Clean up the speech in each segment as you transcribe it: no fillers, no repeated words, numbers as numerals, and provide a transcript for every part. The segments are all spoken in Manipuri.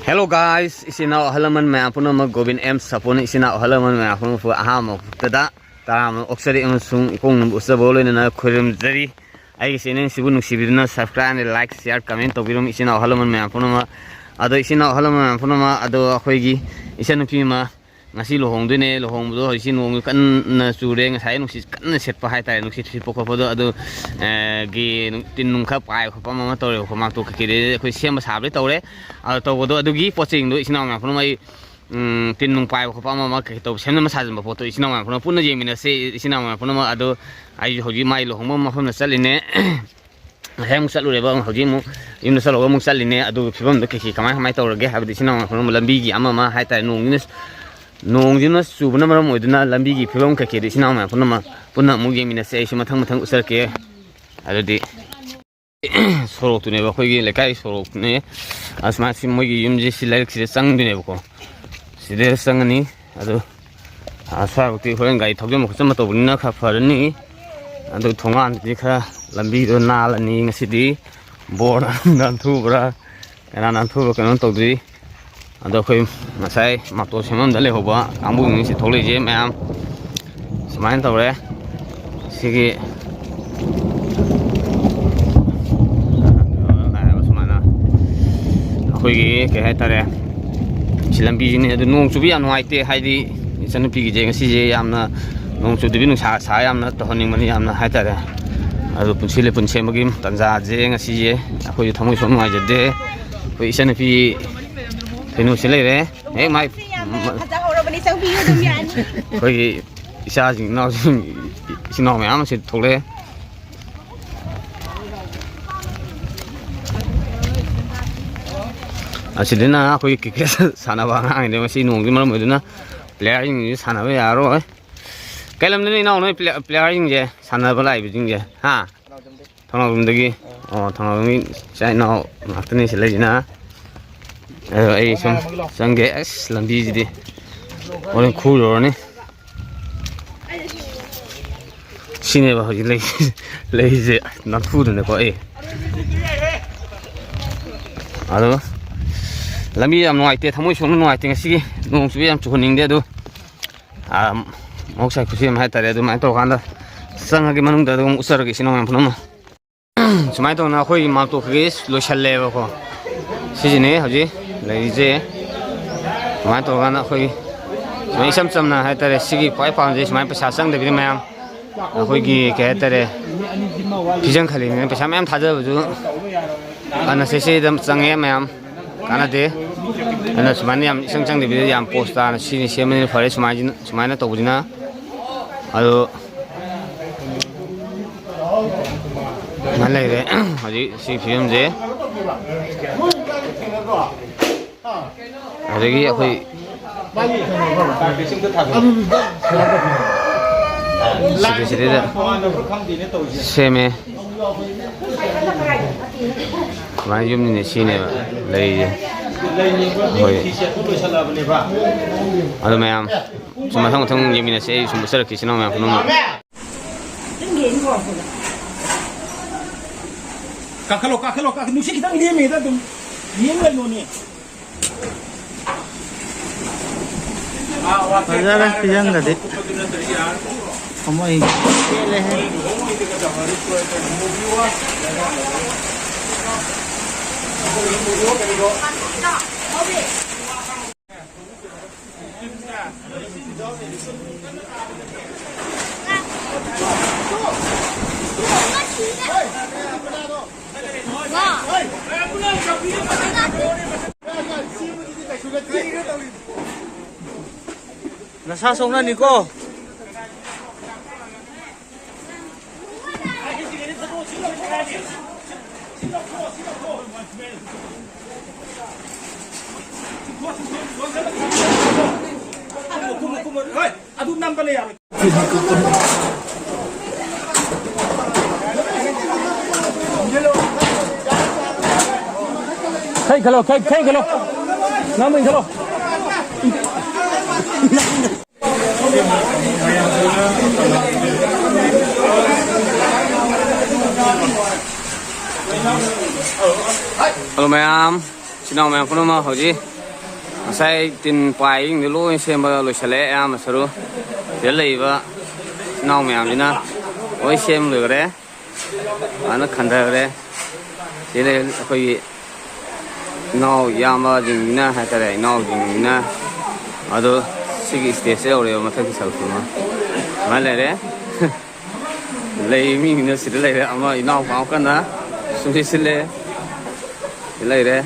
Hello guys, isina halaman me apuna ma Gobin M sapon isina halaman me apuna fu aham tada taram oksari sung kong usa bolo na khurim jari ai sinen sibu nuksibidna subscribe and like share comment to birum isina halaman me apuna ma ado isina halaman apuna ma ado khoigi isana pi ma ngasi lohong dune lohong do isin wong kan na sure ngasai nuksis kan set pa hai tai nuksis pokok podo ado gi tin nung kha pai khopa ma tore khoma to khire khoi sem sabre tore ado to bodo ado gi poching do isina ma phun mai tin nung pai khopa ma to sem ma sajam ba photo isina ma phun pun je mina se isina ma phun ma ado ai hoji mai lohong ma phun na saline hem salu re ba hoji mu yum na salo mu saline ado phibam do ki kamai tore ge habdi isina ma phun lambi gi ama ma hai tai nung ni nongjina subna maram oiduna lambi gi phibam ka kedi sina ma punna mu ge mina se mathang usar ke adodi sorok tune ba khoi gi lekai sorok ne asma sim mo gi yumji silai khire sang dune ba ko side sang ni ado asa uti horen gai thogem ko chama to bunna kha farni ado thongan di kha lambi do nal ani ngasidi bor nan thu bra kana nan thu ba kanon to di ado khoi masai mato semam dale hoba ambu ni si thole je mam smain tawre sigi khoi gi ke hai tare silambi ni ado nong chubi an wai te haidi isan pi gi je ngasi je yamna nong chu dibi nu sa yamna to honing mani yamna hai tare ado punchile punche magim tanja je ngasi je khoi thamoi som ngai je de khoi isan pi Pinu sila re, mai. Ada orang beli sang piu tu mian. Koi isa sing nau me am si thole. Asidena koi kike sana ba ngang de masi nong gi malam iduna playing ni sana ba yaro. Kalam ni nau noi playing je sana ba lai bijing je. Ha. Thong dum degi. Thong mi sai nau matni sila jina. Ai sang ge as lambi ji orang cool orang ni sini bah ji lei je nak food ni ko alo lambi am noi te thamoi song noi te ngasi nong su am chuning de do mok sai khusi mai tare do mai to kan da sang ge manung da dong usar ge sinong am phunam sumai to na khoi ma to ge lo challe ba ko sijine haji leije mai to gana khoi mai sam na ha tare sigi pai pa je mai pasa sang de bi mayam khoi gi ke tare pijang khali ne pasa mayam thaja bu ana se dam sang e mayam kana de ana sumani yam sang de bi yam posta na sini semene fare sumai na to bujina ado malai re haji si film je adagi akhoi sidi da seme mai yum ni sine lei je hoi ado mayam suma thong yemina se sum sar ki sino mayam phunoma kakalo nusi kita ngi me da dum yeng lo ni Ada pijang gade. Kamu ini kele hai. Nasa song na ni ko. Aduh nampak ni ya. Kay kalau. Namin kalau. Hello ma'am. sinau mẹ phun mà hồi gì sai tin bài những cái lối xem mà lối xale em mà sờ thế lấy và sinau mẹ gì na ôi xem lừa đấy anh khăn thờ đấy thế này coi nào yam mà dừng na hay cái này nào dừng na ở đó cái stage rồi mà thấy cái sao mà lại đấy lấy mình nó xịt lấy đấy mà nào vào cái đó xuống xịt lấy đấy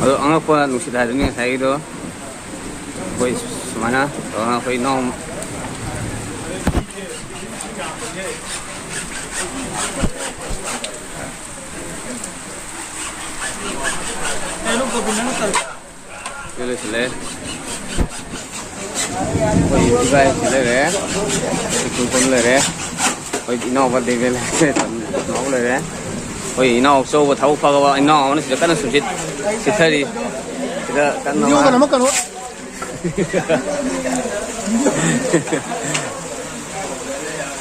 ở anh ở qua lúc xịt hay đúng thấy đó quay mà na đó quay nào Ini sile, oi juga sile re, ikut le re, oi ino apa dege le, nol le re, oi ino so apa tahu apa kau ino, ini sudah kan sulit, sitari, kita kan nama. Juga nama kan?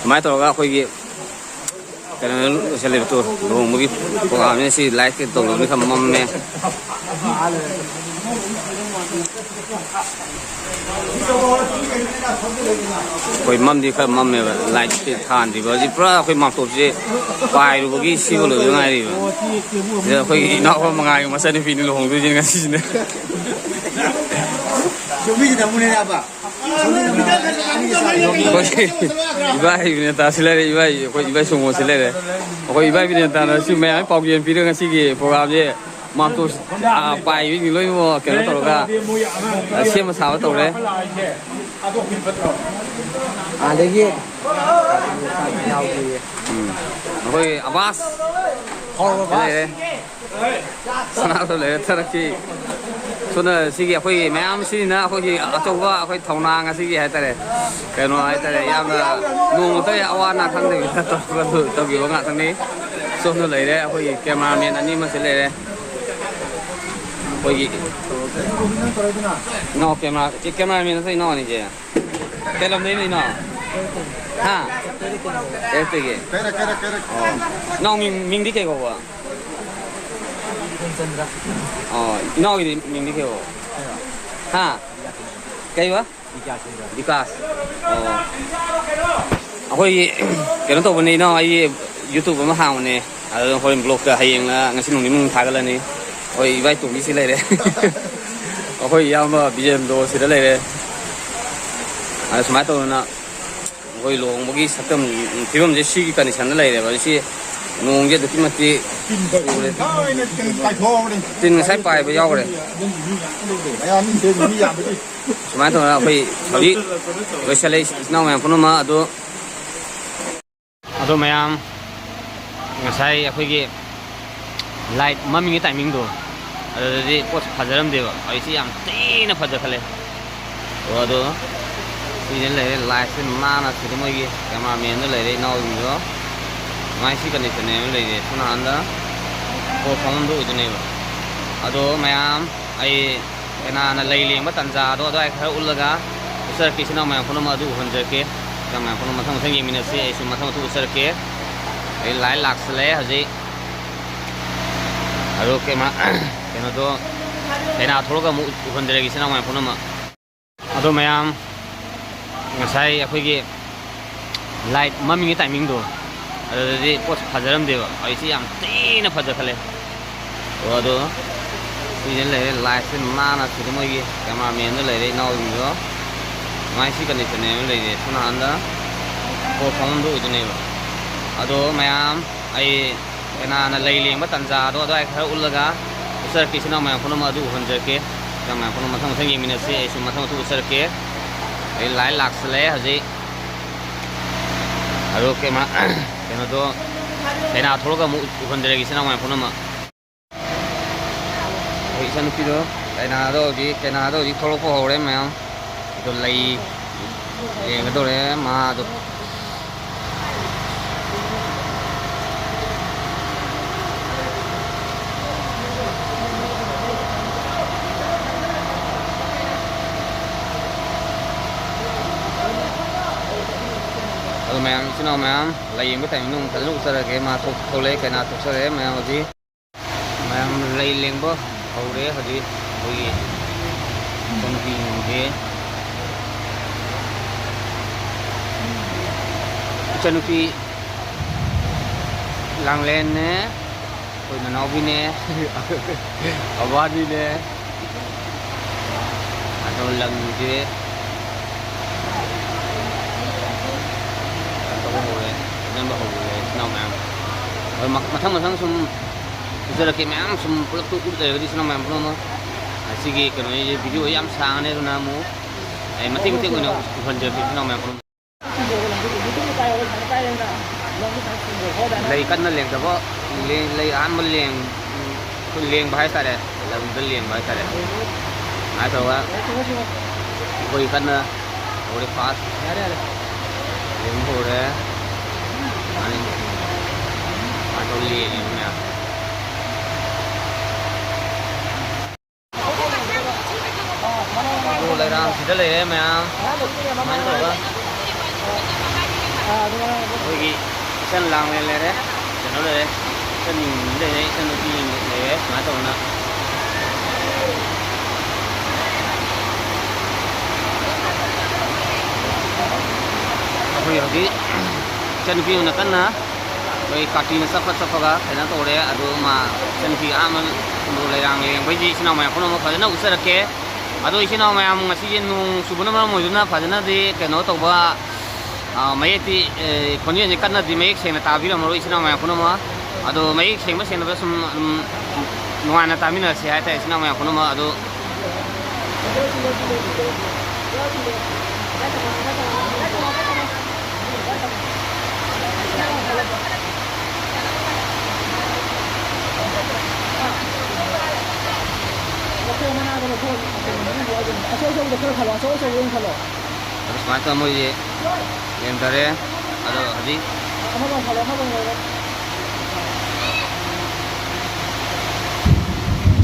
Mai tu orang koi karena sile betul, lo mungkin orang ini si like itu lo ni kan mamne. Koi mam di kan mam me like ti than di ba ji pra koi mam top ji pai ru gi si lo yo ngai ri ba ya koi na ko mangai ma sa ni fi ni lo hong du ji nga si ne Cumi kita mune apa? Ibai ni ta sile re ibai koi ibai song mo sile re koi ibai bi ni ta na si me ai pau kien pi nga si gi program je mam to pai ni lo mo ke no to ga sim ma sa ba to re Ada lagi. Koi Abbas đây sao tôi lấy thật là cho nên sĩ cái koi mấy am sĩ na koi ở trong cái koi thầu nàng cái sĩ cái thế cái nó thế này em là nung tới awan na thằng này tôi kiểu ngã thằng này cho nên lấy đấy koi cameraman anh em sẽ lấy đấy koi nó camera cái cameraman thấy nó này chứ cái làm đấy này nó ha cái gì nó mình đi cái gì nó cái mình đi cái gì ha cái gì Vikas cái nó tụi bên này nó ai YouTube mà hàng này hồi blog hay là ngay xin mình thay cái lần này hồi vay tụi đi xin lấy đấy hồi giờ mà bây giờ đồ xin lấy đấy smart tôi nó hồi luôn một cái system thì mình sẽ xí cái này chẳng lấy đấy bởi vì nông nghiệp thì mà thì tin sai bài bây giờ rồi smart tôi là phải đi rồi sẽ lấy nào mà phun mà đó mấy em sai phải cái light mà mình cái timing đó rồi post phát ra làm gì vậy ấy thì em tin là phát ra khale rồi đó ini le live sen mana sih mau ini cameraman tu le nau juga masih kan itu nih le pun anda ko phone tu itu nih ado mayam ai kena na lei leng ba tanja do do ai khar ulaga usar ke sina mayam phone ma du hunjer ke kama phone ma thang thang minute se isu ma thang tu usar ke ai lai lak sele haji ado ke ma kena do kena thologa mu hunjer ke sina mayam phone ma ado mayam sai cái light mà mình cái timing đó rồi post phát ra làm gì vậy ấy thì em tin là phát ra khale rồi đó thì lấy light sen mana thì mới cái cameraman nó lấy nau juga masih kan itu nih lấy pun anda ko phone tu itu nih ado mayam ai kena na lei leng ba tanja do do ai khar ulaga usar ke sina mayam phone ma du hunjer ke kama phone ma thang thang minute se isu ma thang tu usar ke ai lai lak sele haji aro ke ma ke no do kena thologa mu hunjer ke sina mayam phone ma oi san pi do kena do di tholo ko hore ma do lai cái đồ đấy mà được mèo xin nào mèo lấy cái thành nung thật lúc sau cái mà tôi lấy cái nào tôi sẽ lấy mèo gì mèo lấy liền bơ hầu đấy hầu gì hầu gì con gì thế chân phi lang lên nè rồi nó nói nè ởบ้านđi nè tôi lần chứ tôi có hồi nên bảo hồi nào mà rồi mà thằng sum giờ là cái mẹ sum plug tu để đi xem mà nó sige cái này video ấy am sang này rồi nào mu mà tiếng tiếng nó phần giờ thì nó mà lấy cân nó liền cho vợ lấy ăn một liền bài sao đấy làm cái liền bài sao đấy ai thôi á quay cân rồi fast liền hồ đấy anh tôi liền nha tôi lấy ra chỉ để lấy em à mấy rồi đó cái chân lang lên đấy chân nó đây chân đây đấy chân nó đi đấy mấy rồi nè Jadi chân phi nó cân na, rồi cắt đi nó sắp cái nó tổ đấy, rồi mà chân phi amal nó lấy rang liền, bây giờ xin nào mà không nó phải nó usah cái, rồi xin nào mà ngasih yang subuh nó mau juga phải nó đi cái nó tổ ba, mấy thì con như cân nó đi mấy cái nó tabi là rồi xin nào mà không nó, rồi mấy cái nó bây giờ nó ăn tabi nó sẽ hay thế xin nào mà không nó, rồi Terus macam mau je, yang tadi ada hadi.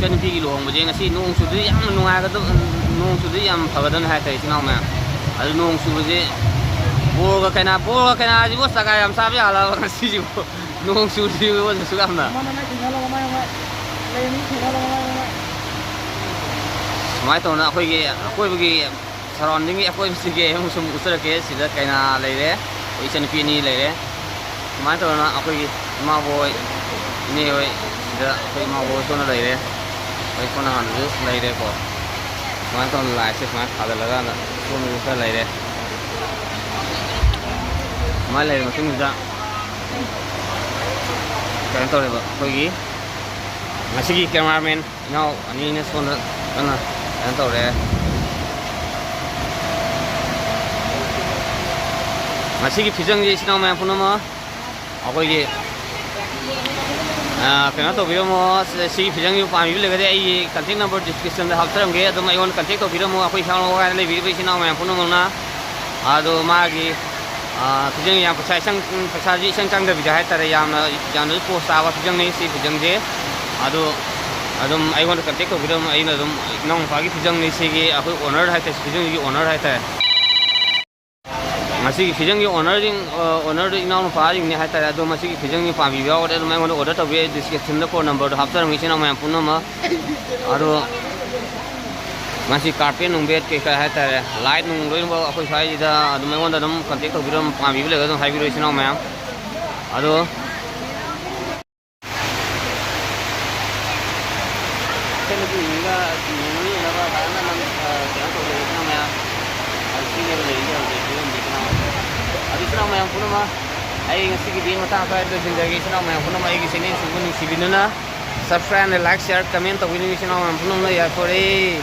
Chân phi luồng bây giờ ngay nung sudah yang nung agak tu nung sudah yang pagadan hai tay sinau mah. Ada nung sudah je, cái na je bos tak ayam sapi ala ngasih je, nung sudah bos suka mana. Mai tu nak aku pergi surrounding ni aku mesti ke musim usir ke sida kaina lele, ikan pi ni lele. Mai tu nak aku pergi mau boy ni boy sida aku mau boy tu nak lele, boy tu nak anu lele ko. Mai tu lai sih mai ada laga nak tu nak usir lele. Mai lele macam ni dah. Kain tu lele pergi. Masih cameraman, now ini semua mana. Anh tàu đấy mà chỉ cái phía dưới gì xin ông em phun nó mà ở cái gì cái nó tàu video mà chỉ phía dưới phải biết là cái gì contact number description để học thêm cái đó mà iwan contact tàu video mà phải sao nó cái video xin ông em phun nó mà đó mà cái phía dưới yang phải gì sang trang được video hay tại yang nó post vào phía dưới này chỉ phía dưới đó adum I want to contact ko video ai na dum nong phagi phijang ni sigi akoi owner hai ta phijang gi owner hai ta masi phijang gi owner ding nong pha ding ni hai ta adum masi phijang ni pa bi ba order mai ngon order to be description the phone number haftar ngi sina mai punno ma aro masi carpet nung bed ke ka hai ta light nung roi ba akoi sai da adum mai ngon da dum contact ko video pa bi le ga dum hai bi roi sina mai aro cái này thì cái những nó là bán năm cái tổ này năm nào, cái này lấy cho để cái gì nào, đi cái nào mà không mà, ai cái gì đi mà ta phải được những cái nào mà không mà ai cái này cũng những cái gì nữa, subscribe, like, share, comment, tao cái nào mà không mà ya thôi.